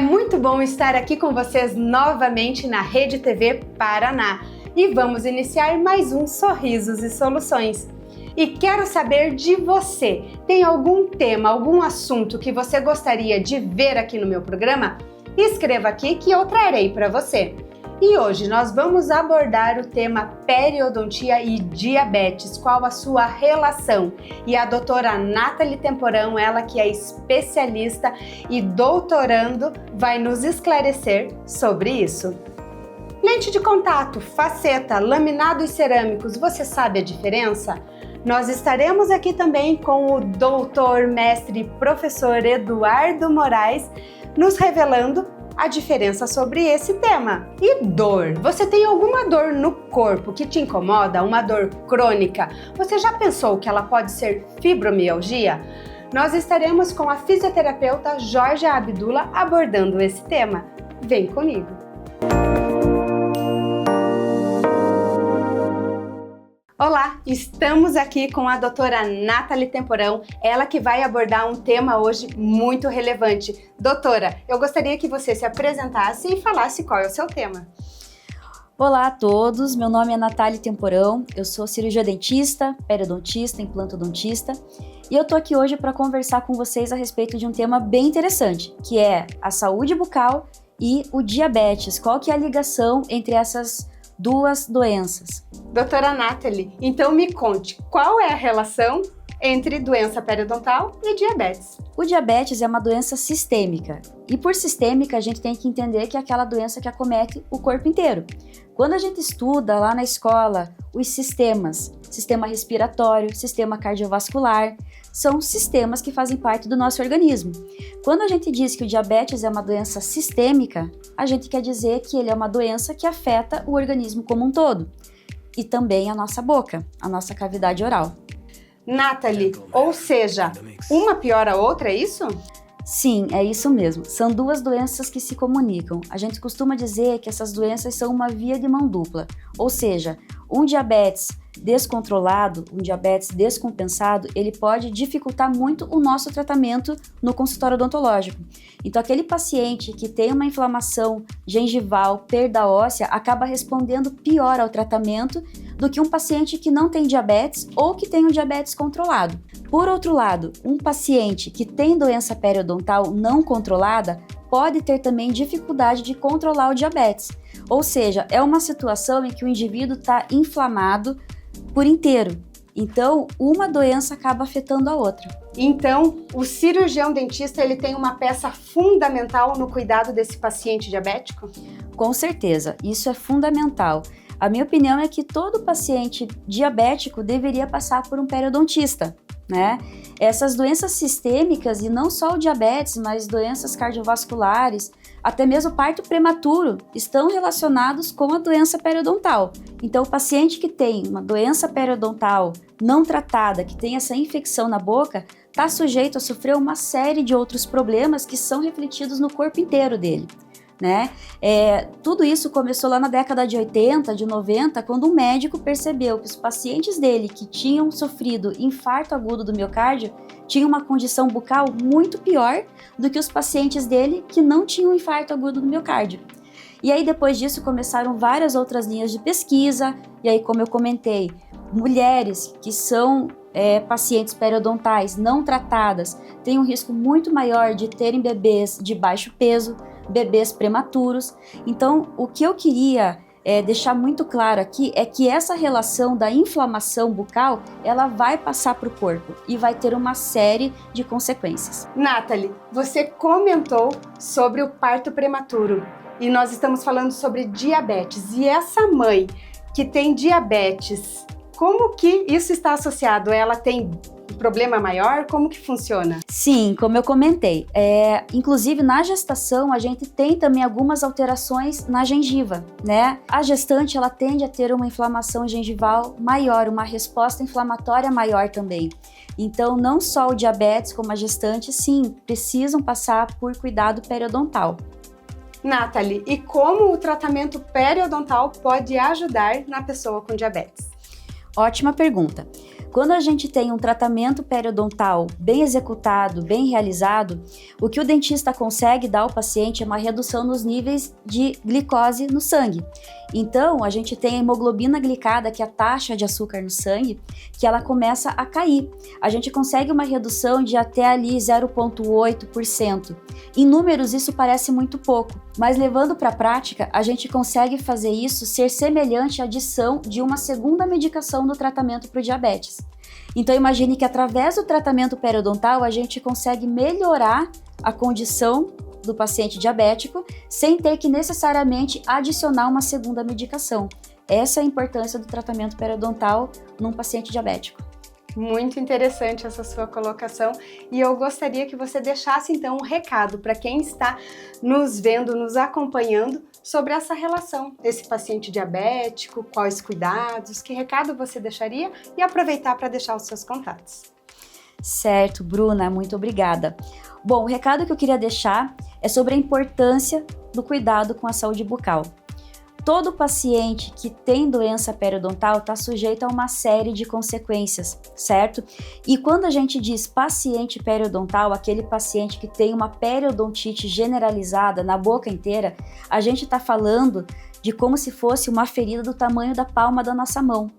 muito bom estar aqui com vocês novamente na Rede TV Paraná e vamos iniciar mais um Sorrisos e Soluções. E quero saber de você, tem algum tema, algum assunto que você gostaria de ver aqui no meu programa? Escreva aqui que eu trarei para você. E hoje nós vamos abordar o tema periodontia e diabetes, qual a sua relação. E a doutora Nathalie Temporão, ela que é especialista e doutorando, vai nos esclarecer sobre isso. Lente de contato, faceta, laminados cerâmicos, você sabe a diferença? Nós estaremos aqui também com o doutor, mestre e professor Eduardo Moraes, nos revelando a diferença sobre esse tema. E dor? Você tem alguma dor no corpo que te incomoda? Uma dor crônica? Você já pensou que ela pode ser fibromialgia? Nós estaremos com a fisioterapeuta Jorgia Abdullah abordando esse tema. Vem comigo! Olá, estamos aqui com a doutora Nathalie Temporão, ela que vai abordar um tema hoje muito relevante. Doutora, eu gostaria que você se apresentasse e falasse qual é o seu tema. Olá a todos, meu nome é Nathalie Temporão, eu sou cirurgiã dentista, periodontista, implantodontista e eu tô aqui hoje para conversar com vocês a respeito de um tema bem interessante, que é a saúde bucal e o diabetes. Qual que é a ligação entre essas duas doenças? Doutora Nathalie, então me conte, qual é a relação entre doença periodontal e diabetes? O diabetes é uma doença sistêmica e por sistêmica a gente tem que entender que é aquela doença que acomete o corpo inteiro. Quando a gente estuda lá na escola os sistemas, sistema respiratório, sistema cardiovascular, são sistemas que fazem parte do nosso organismo. Quando a gente diz que o diabetes é uma doença sistêmica, a gente quer dizer que ele é uma doença que afeta o organismo como um todo. E também a nossa boca, a nossa cavidade oral. Nathalie, ou seja, uma piora a outra, é isso? Sim, é isso mesmo. São duas doenças que se comunicam. A gente costuma dizer que essas doenças são uma via de mão dupla. Ou seja, um diabetes descontrolado, um diabetes descompensado, ele pode dificultar muito o nosso tratamento no consultório odontológico. Então, aquele paciente que tem uma inflamação gengival, perda óssea, acaba respondendo pior ao tratamento do que um paciente que não tem diabetes ou que tem um diabetes controlado. Por outro lado, um paciente que tem doença periodontal não controlada pode ter também dificuldade de controlar o diabetes. Ou seja, é uma situação em que o indivíduo está inflamado por inteiro. Então, uma doença acaba afetando a outra. Então, o cirurgião dentista ele tem uma peça fundamental no cuidado desse paciente diabético? Com certeza, isso é fundamental. A minha opinião é que todo paciente diabético deveria passar por um periodontista, né? Essas doenças sistêmicas, e não só o diabetes, mas doenças cardiovasculares, até mesmo parto prematuro, estão relacionados com a doença periodontal. Então, o paciente que tem uma doença periodontal não tratada, que tem essa infecção na boca, está sujeito a sofrer uma série de outros problemas que são refletidos no corpo inteiro dele. Né? Tudo isso começou lá na década de 80, de 90, quando um médico percebeu que os pacientes dele que tinham sofrido infarto agudo do miocárdio tinham uma condição bucal muito pior do que os pacientes dele que não tinham infarto agudo do miocárdio. E aí depois disso começaram várias outras linhas de pesquisa, e aí como eu comentei, mulheres que são pacientes periodontais não tratadas têm um risco muito maior de terem bebês de baixo peso, bebês prematuros. Então, o que eu queria deixar muito claro aqui é que essa relação da inflamação bucal, ela vai passar para o corpo e vai ter uma série de consequências. Nathalie, você comentou sobre o parto prematuro e nós estamos falando sobre diabetes. E essa mãe que tem diabetes, como que isso está associado? Ela tem problema maior? Como que funciona? Sim, como eu comentei, inclusive na gestação a gente tem também algumas alterações na gengiva, né? A gestante ela tende a ter uma inflamação gengival maior, uma resposta inflamatória maior também. Então não só o diabetes como a gestante, sim, precisam passar por cuidado periodontal. Nathalie, e como o tratamento periodontal pode ajudar na pessoa com diabetes? Ótima pergunta. Quando a gente tem um tratamento periodontal bem executado, bem realizado, o que o dentista consegue dar ao paciente é uma redução nos níveis de glicose no sangue. Então, a gente tem a hemoglobina glicada, que é a taxa de açúcar no sangue, que ela começa a cair. A gente consegue uma redução de até ali 0,8%. Em números, isso parece muito pouco, mas levando para a prática, a gente consegue fazer isso ser semelhante à adição de uma segunda medicação no tratamento para o diabetes. Então, imagine que através do tratamento periodontal, a gente consegue melhorar a condição do paciente diabético sem ter que necessariamente adicionar uma segunda medicação. Essa é a importância do tratamento periodontal num paciente diabético. Muito interessante essa sua colocação e eu gostaria que você deixasse então um recado para quem está nos vendo, nos acompanhando sobre essa relação desse paciente diabético, quais cuidados, que recado você deixaria e aproveitar para deixar os seus contatos. Certo, Bruna, muito obrigada. Bom, o recado que eu queria deixar é sobre a importância do cuidado com a saúde bucal. Todo paciente que tem doença periodontal está sujeito a uma série de consequências, certo? E quando a gente diz paciente periodontal, aquele paciente que tem uma periodontite generalizada na boca inteira, a gente está falando de como se fosse uma ferida do tamanho da palma da nossa mão.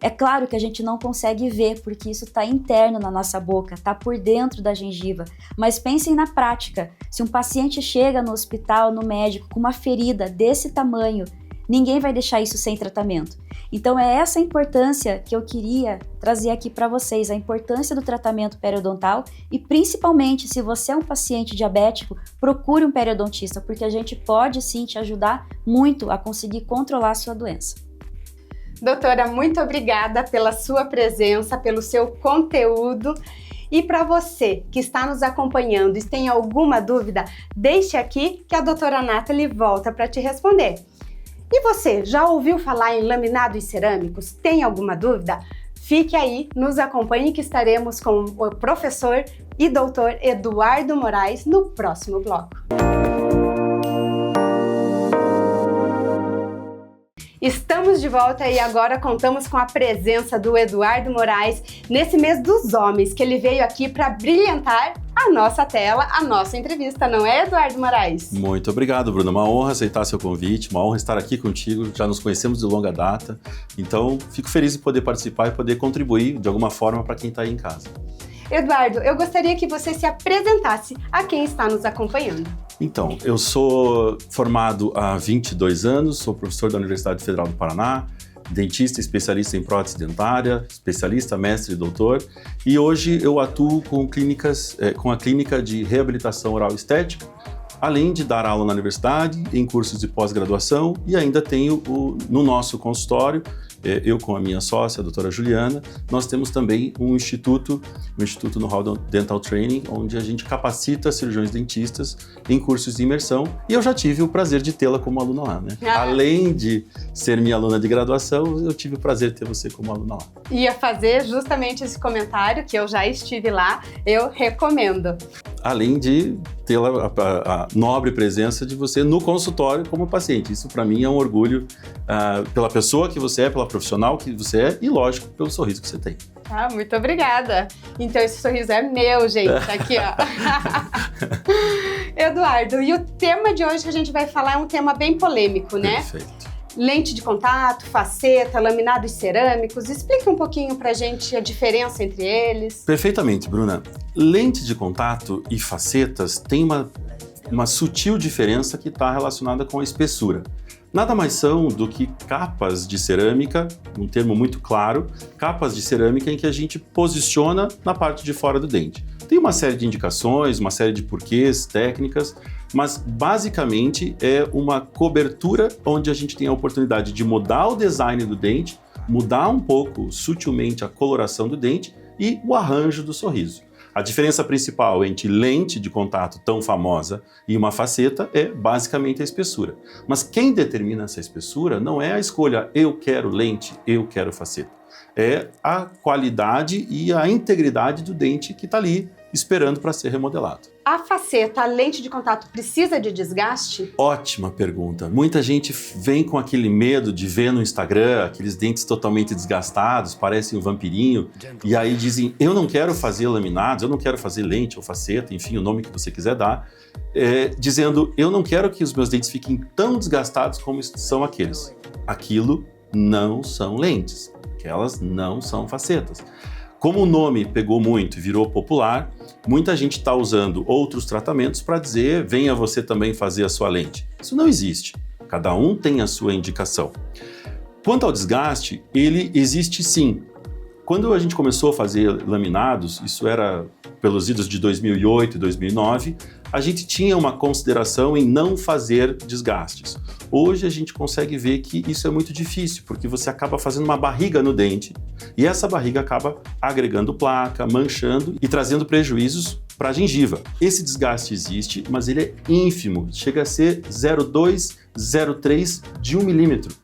É claro que a gente não consegue ver, porque isso está interno na nossa boca, está por dentro da gengiva. Mas pensem na prática, se um paciente chega no hospital, no médico, com uma ferida desse tamanho, ninguém vai deixar isso sem tratamento. Então é essa a importância que eu queria trazer aqui para vocês, a importância do tratamento periodontal e principalmente se você é um paciente diabético, procure um periodontista, porque a gente pode sim te ajudar muito a conseguir controlar a sua doença. Doutora, muito obrigada pela sua presença, pelo seu conteúdo. E para você que está nos acompanhando e tem alguma dúvida, deixe aqui que a doutora Nathalie volta para te responder. E você, já ouviu falar em laminados cerâmicos? Tem alguma dúvida? Fique aí, nos acompanhe que estaremos com o professor e doutor Eduardo Moraes no próximo bloco. Estamos de volta e agora contamos com a presença do Eduardo Moraes nesse mês dos homens, que ele veio aqui para brilhantar a nossa tela, a nossa entrevista, não é, Eduardo Moraes? Muito obrigado, Bruna. Uma honra aceitar seu convite, uma honra estar aqui contigo, já nos conhecemos de longa data, então fico feliz de poder participar e poder contribuir de alguma forma para quem está aí em casa. Eduardo, eu gostaria que você se apresentasse a quem está nos acompanhando. Então, eu sou formado há 22 anos, sou professor da Universidade Federal do Paraná, dentista especialista em prótese dentária, especialista, mestre e doutor, e hoje eu atuo com a clínica de reabilitação oral estética, além de dar aula na universidade, em cursos de pós-graduação, e ainda tenho no nosso consultório, eu com a minha sócia, a doutora Juliana, nós temos também um instituto no Hall Dental Training, onde a gente capacita cirurgiões dentistas em cursos de imersão, e eu já tive o prazer de tê-la como aluna lá, né? Além de ser minha aluna de graduação, eu tive o prazer de ter você como aluna lá. Ia fazer justamente esse comentário, que eu já estive lá, eu recomendo. Além de ter a nobre presença de você no consultório como paciente. Isso para mim é um orgulho pela pessoa que você é, pela profissional que você é e, lógico, pelo sorriso que você tem. Ah, muito obrigada. Então esse sorriso é meu, gente, aqui, ó. Eduardo, e o tema de hoje que a gente vai falar é um tema bem polêmico, né? Perfeito. Lente de contato, faceta, laminados cerâmicos. Explica um pouquinho pra gente a diferença entre eles. Perfeitamente, Bruna. Lente de contato e facetas têm uma sutil diferença que está relacionada com a espessura. Nada mais são do que capas de cerâmica, um termo muito claro, capas de cerâmica em que a gente posiciona na parte de fora do dente. Tem uma série de indicações, uma série de porquês, técnicas, mas basicamente é uma cobertura onde a gente tem a oportunidade de mudar o design do dente, mudar um pouco sutilmente a coloração do dente e o arranjo do sorriso. A diferença principal entre lente de contato tão famosa e uma faceta é basicamente a espessura. Mas quem determina essa espessura não é a escolha eu quero lente, eu quero faceta. É a qualidade e a integridade do dente que está ali esperando para ser remodelado. A faceta, a lente de contato, precisa de desgaste? Ótima pergunta. Muita gente vem com aquele medo de ver no Instagram aqueles dentes totalmente desgastados, parecem um vampirinho, e aí dizem, eu não quero fazer laminados, eu não quero fazer lente ou faceta, enfim, o nome que você quiser dar, dizendo, eu não quero que os meus dentes fiquem tão desgastados como são aqueles. Aquilo não são lentes, aquelas não são facetas. Como o nome pegou muito e virou popular, muita gente está usando outros tratamentos para dizer, venha você também fazer a sua lente. Isso não existe. Cada um tem a sua indicação. Quanto ao desgaste, ele existe sim. Quando a gente começou a fazer laminados, isso era pelos idos de 2008 e 2009, a gente tinha uma consideração em não fazer desgastes. Hoje a gente consegue ver que isso é muito difícil, porque você acaba fazendo uma barriga no dente e essa barriga acaba agregando placa, manchando e trazendo prejuízos para a gengiva. Esse desgaste existe, mas ele é ínfimo, chega a ser 0,2, 0,3 de 1 milímetro.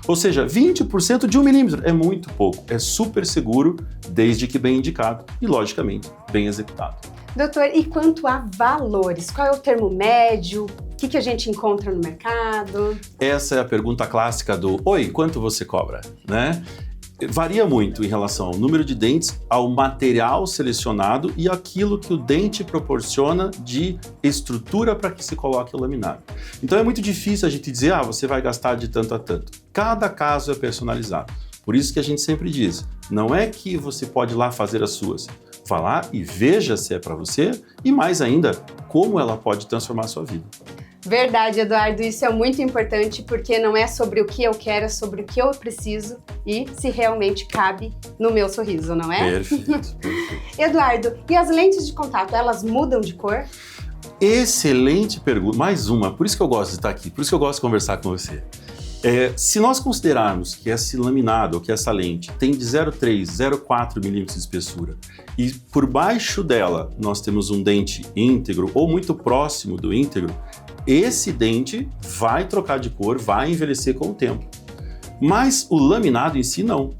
Ou seja, 20% de 1 milímetro é muito pouco, é super seguro, desde que bem indicado e, logicamente, bem executado. Doutor, e quanto a valores? Qual é o termo médio? O que a gente encontra no mercado? Essa é a pergunta clássica do oi, quanto você cobra, né? Varia muito em relação ao número de dentes, ao material selecionado e aquilo que o dente proporciona de estrutura para que se coloque o laminado. Então é muito difícil a gente dizer, você vai gastar de tanto a tanto. Cada caso é personalizado. Por isso que a gente sempre diz, não é que você pode ir lá fazer as suas. Vá lá e veja se é para você e mais ainda, como ela pode transformar a sua vida. Verdade, Eduardo, isso é muito importante porque não é sobre o que eu quero, é sobre o que eu preciso e se realmente cabe no meu sorriso, não é? Perfeito. Eduardo, e as lentes de contato, elas mudam de cor? Excelente pergunta, mais uma, por isso que eu gosto de estar aqui, por isso que eu gosto de conversar com você. Se nós considerarmos que esse laminado ou que essa lente tem de 0,3, 0,4 milímetros de espessura e por baixo dela nós temos um dente íntegro ou muito próximo do íntegro, esse dente vai trocar de cor, vai envelhecer com o tempo. Mas o laminado em si não.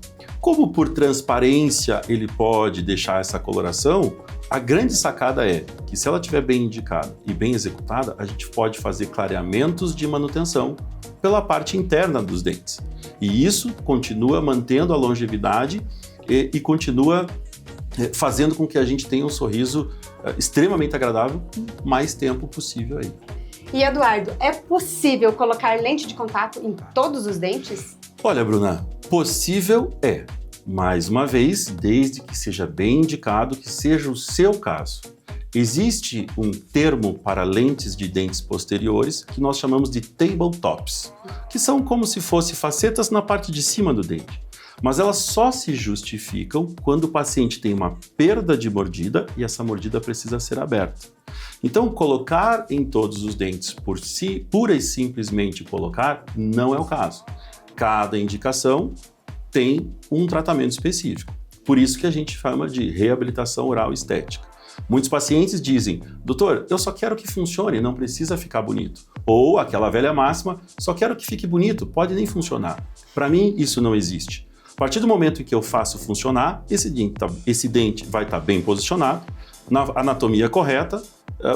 Como por transparência ele pode deixar essa coloração, a grande sacada é que se ela estiver bem indicada e bem executada, a gente pode fazer clareamentos de manutenção pela parte interna dos dentes. E isso continua mantendo a longevidade e continua fazendo com que a gente tenha um sorriso extremamente agradável o mais tempo possível aí. E Eduardo, é possível colocar lente de contato em todos os dentes? Olha, Bruna, possível é. Mais uma vez, desde que seja bem indicado, que seja o seu caso. Existe um termo para lentes de dentes posteriores que nós chamamos de tabletops, que são como se fossem facetas na parte de cima do dente. Mas elas só se justificam quando o paciente tem uma perda de mordida e essa mordida precisa ser aberta. Então, colocar em todos os dentes por si, pura e simplesmente colocar, não é o caso. Cada indicação tem um tratamento específico. Por isso que a gente chama de reabilitação oral estética. Muitos pacientes dizem, doutor, eu só quero que funcione, não precisa ficar bonito. Ou aquela velha máxima, só quero que fique bonito, pode nem funcionar. Para mim, isso não existe. A partir do momento em que eu faço funcionar, esse dente vai estar bem posicionado, na anatomia correta,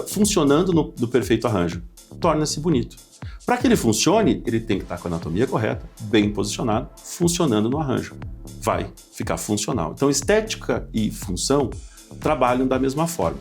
funcionando no perfeito arranjo. Torna-se bonito. Para que ele funcione, ele tem que estar com a anatomia correta, bem posicionado, funcionando no arranjo. Vai ficar funcional. Então, estética e função trabalham da mesma forma.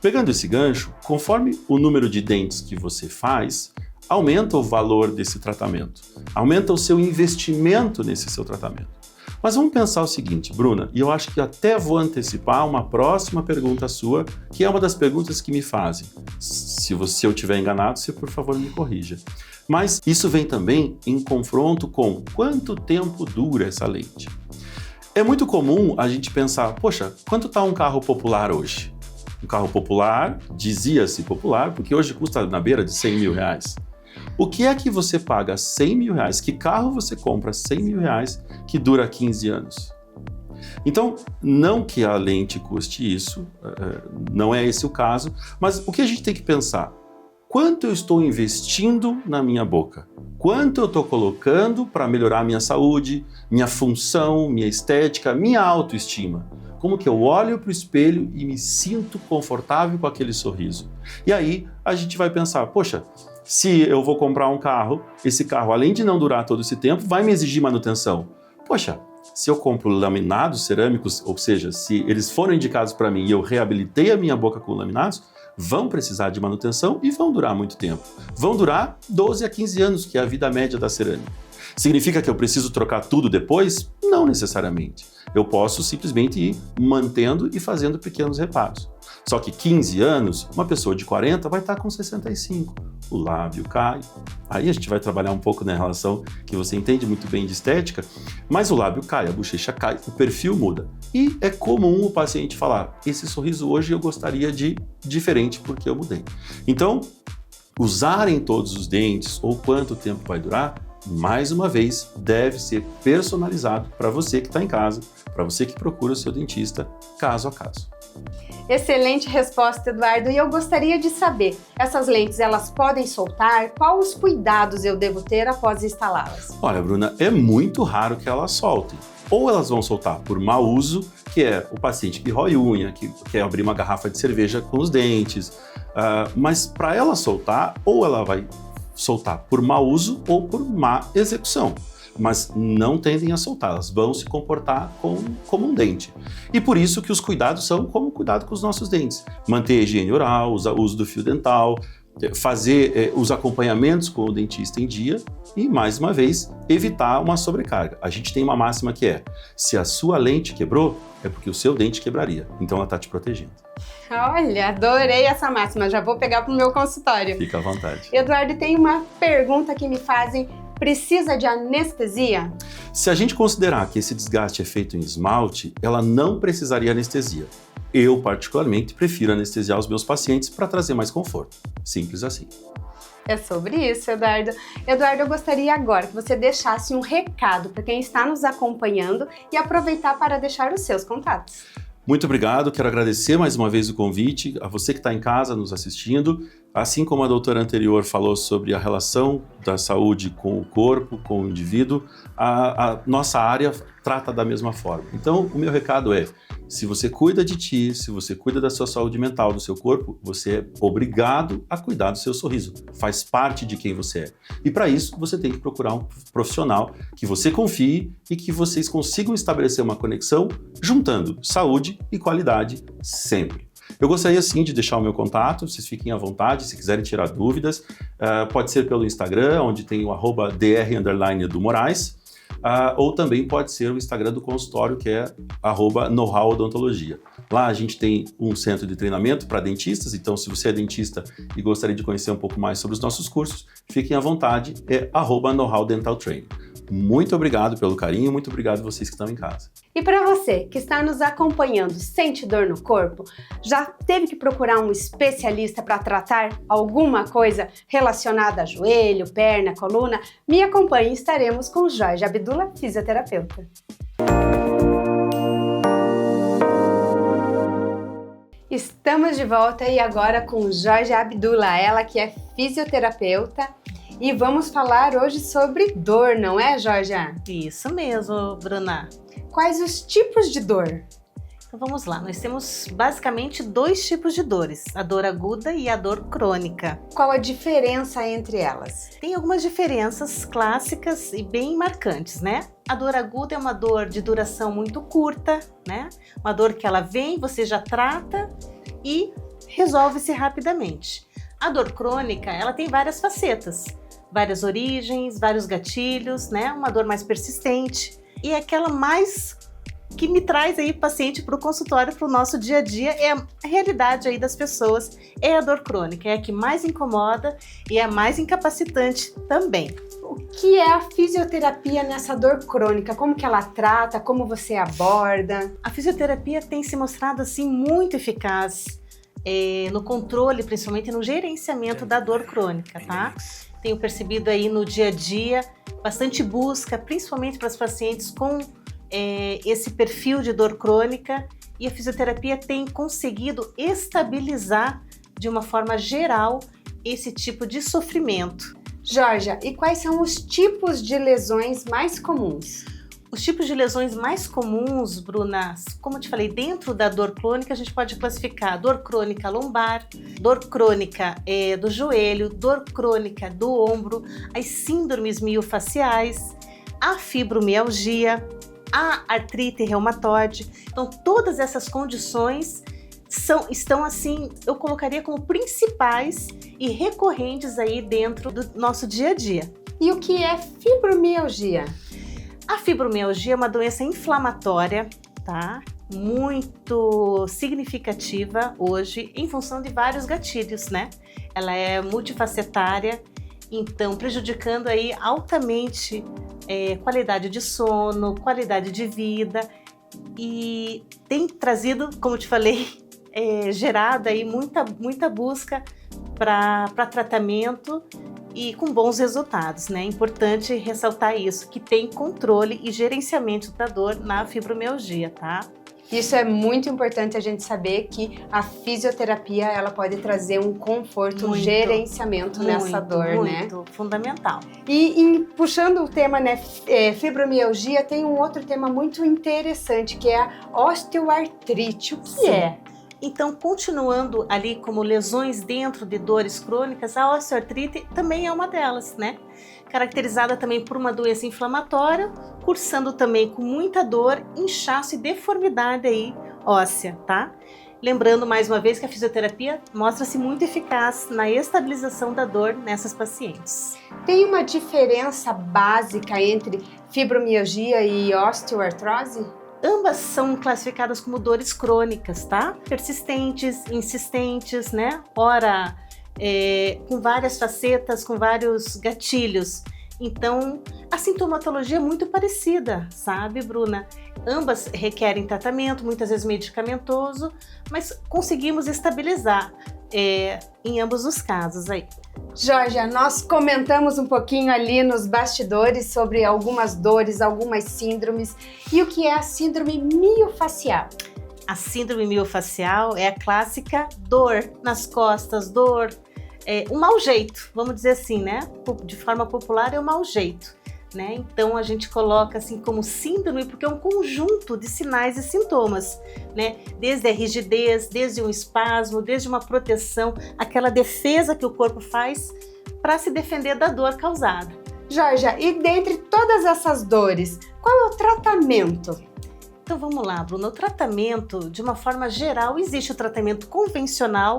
Pegando esse gancho, conforme o número de dentes que você faz, aumenta o valor desse tratamento, aumenta o seu investimento nesse seu tratamento. Mas vamos pensar o seguinte, Bruna, e eu acho que até vou antecipar uma próxima pergunta sua, que é uma das perguntas que me fazem. Se eu estiver enganado, você por favor me corrija. Mas isso vem também em confronto com quanto tempo dura essa lente. É muito comum a gente pensar, poxa, quanto está um carro popular hoje? Um carro popular, dizia-se popular, porque hoje custa na beira de 100 mil reais. O que é que você paga 100 mil reais? Que carro você compra 100 mil reais que dura 15 anos? Então, não que a lente custe isso, não é esse o caso, mas o que a gente tem que pensar? quanto eu estou investindo na minha boca? Quanto eu estou colocando para melhorar minha saúde, minha função, minha estética, minha autoestima? Como que eu olho para o espelho e me sinto confortável com aquele sorriso? E aí a gente vai pensar, poxa, se eu vou comprar um carro, esse carro, além de não durar todo esse tempo, vai me exigir manutenção. Poxa, se eu compro laminados cerâmicos, ou seja, se eles foram indicados para mim e eu reabilitei a minha boca com laminados, vão precisar de manutenção e vão durar muito tempo. Vão durar 12 a 15 anos, que é a vida média da cerâmica. Significa que eu preciso trocar tudo depois? Não necessariamente. Eu posso simplesmente ir mantendo e fazendo pequenos reparos. Só que 15 anos, uma pessoa de 40 vai estar com 65. O lábio cai. Aí a gente vai trabalhar um pouco na relação que você entende muito bem de estética, mas o lábio cai, a bochecha cai, o perfil muda. E é comum o paciente falar, esse sorriso hoje eu gostaria de diferente porque eu mudei. Então, usarem todos os dentes ou quanto tempo vai durar, mais uma vez, deve ser personalizado para você que está em casa, para você que procura o seu dentista, caso a caso. Excelente resposta, Eduardo. E eu gostaria de saber, essas lentes, elas podem soltar? Quais os cuidados eu devo ter após instalá-las? Olha, Bruna, é muito raro que elas soltem. Ou elas vão soltar por mau uso, que é o paciente que rói unha, que quer abrir uma garrafa de cerveja com os dentes. Mas para ela soltar, ou ela vai soltar por mau uso ou por má execução. Mas não tendem a soltar, elas vão se comportar como um dente. E por isso que os cuidados são como cuidado com os nossos dentes. Manter a higiene oral, o uso do fio dental, fazer os acompanhamentos com o dentista em dia e, mais uma vez, evitar uma sobrecarga. A gente tem uma máxima que é, se a sua lente quebrou, é porque o seu dente quebraria. Então ela está te protegendo. Olha, adorei essa máxima, já vou pegar para o meu consultório. Fica à vontade. Eduardo, tem uma pergunta que me fazem. Precisa de anestesia? Se a gente considerar que esse desgaste é feito em esmalte, ela não precisaria anestesia. Eu, particularmente, prefiro anestesiar os meus pacientes para trazer mais conforto. Simples assim. É sobre isso, Eduardo. Eduardo, eu gostaria agora que você deixasse um recado para quem está nos acompanhando e aproveitar para deixar os seus contatos. Muito obrigado, quero agradecer mais uma vez o convite, a você que está em casa nos assistindo. Assim como a doutora anterior falou sobre a relação da saúde com o corpo, com o indivíduo, a nossa área trata da mesma forma. Então, o meu recado é, se você cuida de ti, se você cuida da sua saúde mental, do seu corpo, você é obrigado a cuidar do seu sorriso. Faz parte de quem você é. E para isso, você tem que procurar um profissional que você confie e que vocês consigam estabelecer uma conexão juntando saúde e qualidade sempre. Eu gostaria sim de deixar o meu contato, vocês fiquem à vontade, se quiserem tirar dúvidas, pode ser pelo Instagram, onde tem o @dr_do_moraes, ou também pode ser o Instagram do consultório, que é @know-how-odontologia. Lá a gente tem um centro de treinamento para dentistas, então se você é dentista e gostaria de conhecer um pouco mais sobre os nossos cursos, fiquem à vontade, é @know-how-dental-training. Muito obrigado pelo carinho, muito obrigado a vocês que estão em casa. E para você que está nos acompanhando, sente dor no corpo? Já teve que procurar um especialista para tratar alguma coisa relacionada a joelho, perna, coluna? Me acompanhe, estaremos com Jorge Abdullah, fisioterapeuta. Estamos de volta e agora com Jorge Abdullah, ela que é fisioterapeuta. E vamos falar hoje sobre dor, não é, Jorge? Isso mesmo, Bruna. Quais os tipos de dor? Então vamos lá, nós temos basicamente dois tipos de dores, a dor aguda e a dor crônica. Qual a diferença entre elas? Tem algumas diferenças clássicas e bem marcantes, né? A dor aguda é uma dor de duração muito curta, né? Uma dor que ela vem, você já trata e resolve-se rapidamente. A dor crônica, ela tem várias facetas, várias origens, vários gatilhos, né? Uma dor mais persistente e aquela mais que me traz aí paciente para o consultório, para o nosso dia a dia, é a realidade aí das pessoas, é a dor crônica, é a que mais incomoda e é a mais incapacitante também. O que é a fisioterapia nessa dor crônica? Como que ela trata? Como você aborda? A fisioterapia tem se mostrado assim muito eficaz no controle, principalmente no gerenciamento da dor crônica, tá? Tenho percebido aí no dia a dia bastante busca, principalmente para os pacientes com esse perfil de dor crônica, e a fisioterapia tem conseguido estabilizar de uma forma geral esse tipo de sofrimento. Georgia, e quais são os tipos de lesões mais comuns? Os tipos de lesões mais comuns, Bruna, como eu te falei, dentro da dor crônica a gente pode classificar dor crônica lombar, dor crônica do joelho, dor crônica do ombro, as síndromes miofaciais, a fibromialgia, a artrite reumatoide. Então, todas essas condições estão assim, eu colocaria como principais e recorrentes aí dentro do nosso dia a dia. E o que é fibromialgia? A fibromialgia é uma doença inflamatória, tá? Muito significativa hoje em função de vários gatilhos, né? Ela é multifacetária, então prejudicando aí altamente qualidade de sono, qualidade de vida e tem trazido, como eu te falei, gerado aí muita busca para tratamento e com bons resultados, né? É importante ressaltar isso, que tem controle e gerenciamento da dor na fibromialgia, tá? Isso é muito importante a gente saber que a fisioterapia ela pode trazer um conforto, um gerenciamento nessa dor, né? Muito fundamental. E puxando o tema, né, fibromialgia, tem um outro tema muito interessante que é a osteoartrite. O que é? Então, continuando ali como lesões dentro de dores crônicas, a osteoartrite também é uma delas, né? Caracterizada também por uma doença inflamatória, cursando também com muita dor, inchaço e deformidade aí óssea, tá? Lembrando mais uma vez que a fisioterapia mostra-se muito eficaz na estabilização da dor nessas pacientes. Tem uma diferença básica entre fibromialgia e osteoartrose? Ambas são classificadas como dores crônicas, tá? Persistentes, insistentes, né? Ora, com várias facetas, com vários gatilhos. Então, a sintomatologia é muito parecida, sabe, Bruna? Ambas requerem tratamento, muitas vezes medicamentoso, mas conseguimos estabilizar em ambos os casos aí. Georgia, nós comentamos um pouquinho ali nos bastidores sobre algumas dores, algumas síndromes. E o que é a síndrome miofacial? A síndrome miofacial é a clássica dor nas costas, dor, um mau jeito, vamos dizer assim, né? De forma popular é um mau jeito, né? Então a gente coloca assim como síndrome porque é um conjunto de sinais e sintomas, né? Desde a rigidez, desde um espasmo, desde uma proteção, aquela defesa que o corpo faz para se defender da dor causada. Georgia, e dentre todas essas dores, qual é o tratamento? Então vamos lá, Bruno. O tratamento, de uma forma geral, existe o tratamento convencional,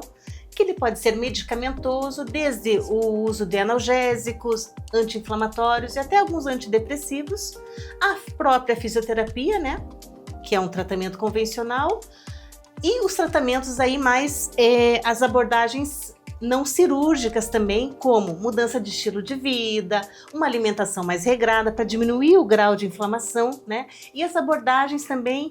que ele pode ser medicamentoso, desde o uso de analgésicos, anti-inflamatórios e até alguns antidepressivos, a própria fisioterapia, né, que é um tratamento convencional, e os tratamentos aí mais, as abordagens não cirúrgicas também, como mudança de estilo de vida, uma alimentação mais regrada para diminuir o grau de inflamação, né, e as abordagens também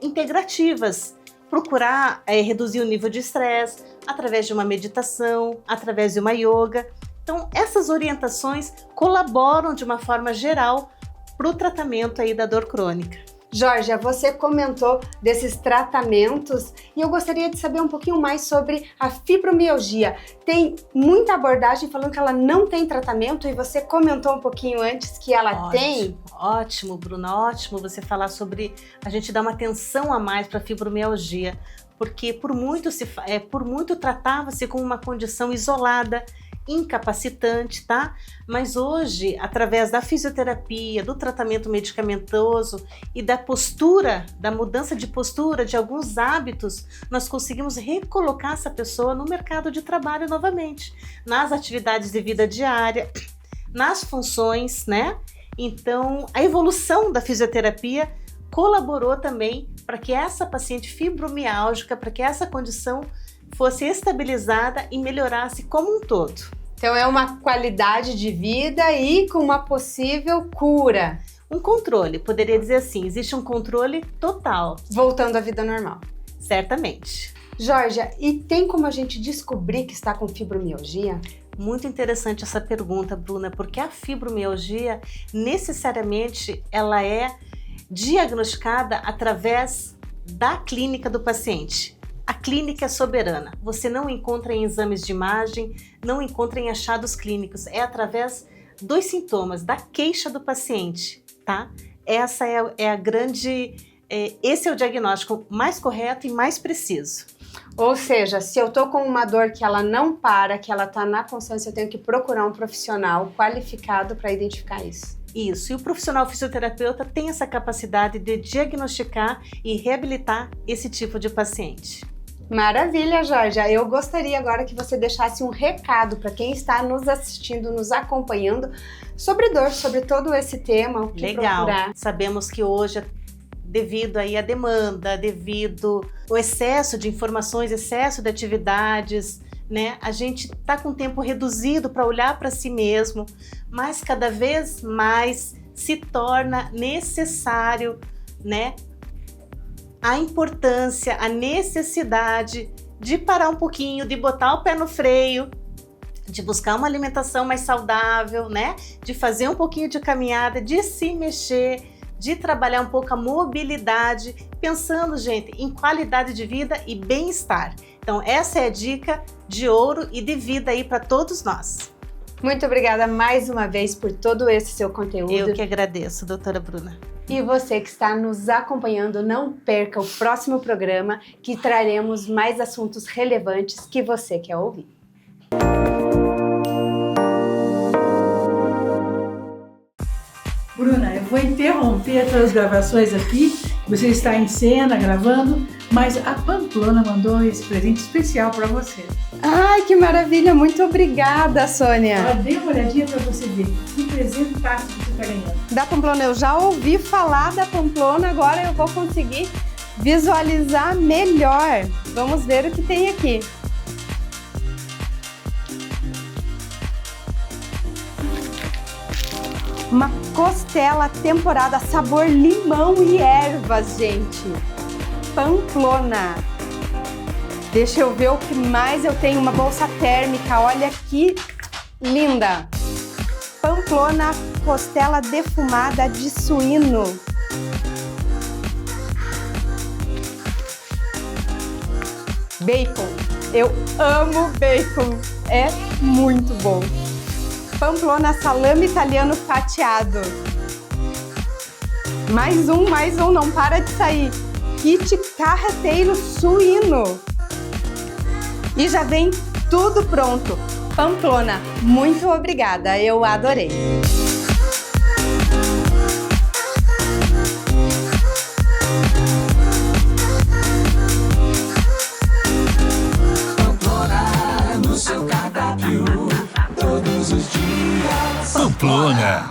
integrativas, procurar reduzir o nível de estresse através de uma meditação, através de uma yoga. Então, essas orientações colaboram de uma forma geral para o tratamento aí da dor crônica. Georgia, você comentou desses tratamentos e eu gostaria de saber um pouquinho mais sobre a fibromialgia. Tem muita abordagem falando que ela não tem tratamento e você comentou um pouquinho antes que ela tem. Ótimo, Bruna, ótimo você falar sobre a gente dar uma atenção a mais para a fibromialgia, porque por muito tratava-se como uma condição isolada, incapacitante, tá? Mas hoje, através da fisioterapia, do tratamento medicamentoso e da postura, da mudança de postura, de alguns hábitos, nós conseguimos recolocar essa pessoa no mercado de trabalho novamente, nas atividades de vida diária, nas funções, né? Então, a evolução da fisioterapia colaborou também para que essa paciente fibromiálgica, para que essa condição fosse estabilizada e melhorasse como um todo. Então é uma qualidade de vida e com uma possível cura. Um controle, poderia dizer assim, existe um controle total. Voltando à vida normal. Certamente. Georgia, e tem como a gente descobrir que está com fibromialgia? Muito interessante essa pergunta, Bruna, porque a fibromialgia, necessariamente, ela é diagnosticada através da clínica do paciente. A clínica é soberana. Você não encontra em exames de imagem, não encontra em achados clínicos. É através dos sintomas, da queixa do paciente, tá? Essa é a grande... esse é o diagnóstico mais correto e mais preciso. Ou seja, se eu tô com uma dor que ela não para, que ela tá na constância, eu tenho que procurar um profissional qualificado para identificar isso. Isso, e o profissional fisioterapeuta tem essa capacidade de diagnosticar e reabilitar esse tipo de paciente. Maravilha, Georgia. Eu gostaria agora que você deixasse um recado para quem está nos assistindo, nos acompanhando, sobre dor, sobre todo esse tema, o que Legal. procurar. Sabemos que hoje, devido aí à demanda, devido ao excesso de informações, excesso de atividades, né? A gente está com tempo reduzido para olhar para si mesmo, mas cada vez mais se torna necessário, né? A importância, a necessidade de parar um pouquinho, de botar o pé no freio, de buscar uma alimentação mais saudável, né? De fazer um pouquinho de caminhada, de se mexer, de trabalhar um pouco a mobilidade, pensando, gente, em qualidade de vida e bem-estar. Então, essa é a dica de ouro e de vida aí para todos nós. Muito obrigada mais uma vez por todo esse seu conteúdo. Eu que agradeço, doutora Bruna. E você que está nos acompanhando, não perca o próximo programa, que traremos mais assuntos relevantes que você quer ouvir. Bruna, eu vou interromper as suas gravações aqui, você está em cena gravando, mas a Pamplona mandou esse presente especial para você. Ai, que maravilha! Muito obrigada, Sônia! Dê uma olhadinha para você ver que presente fácil que você está ganhando. Da Pamplona, eu já ouvi falar da Pamplona, agora eu vou conseguir visualizar melhor. Vamos ver o que tem aqui. Uma costela temporada, sabor limão e ervas, gente. Pamplona. Deixa eu ver o que mais eu tenho. Uma bolsa térmica, olha que linda. Pamplona, costela defumada de suíno. Bacon. Eu amo bacon. É muito bom. Pamplona, salame italiano fatiado. Mais um, não para de sair. Kit carreteiro suíno. E já vem tudo pronto. Pamplona, muito obrigada, eu adorei. Pamplona,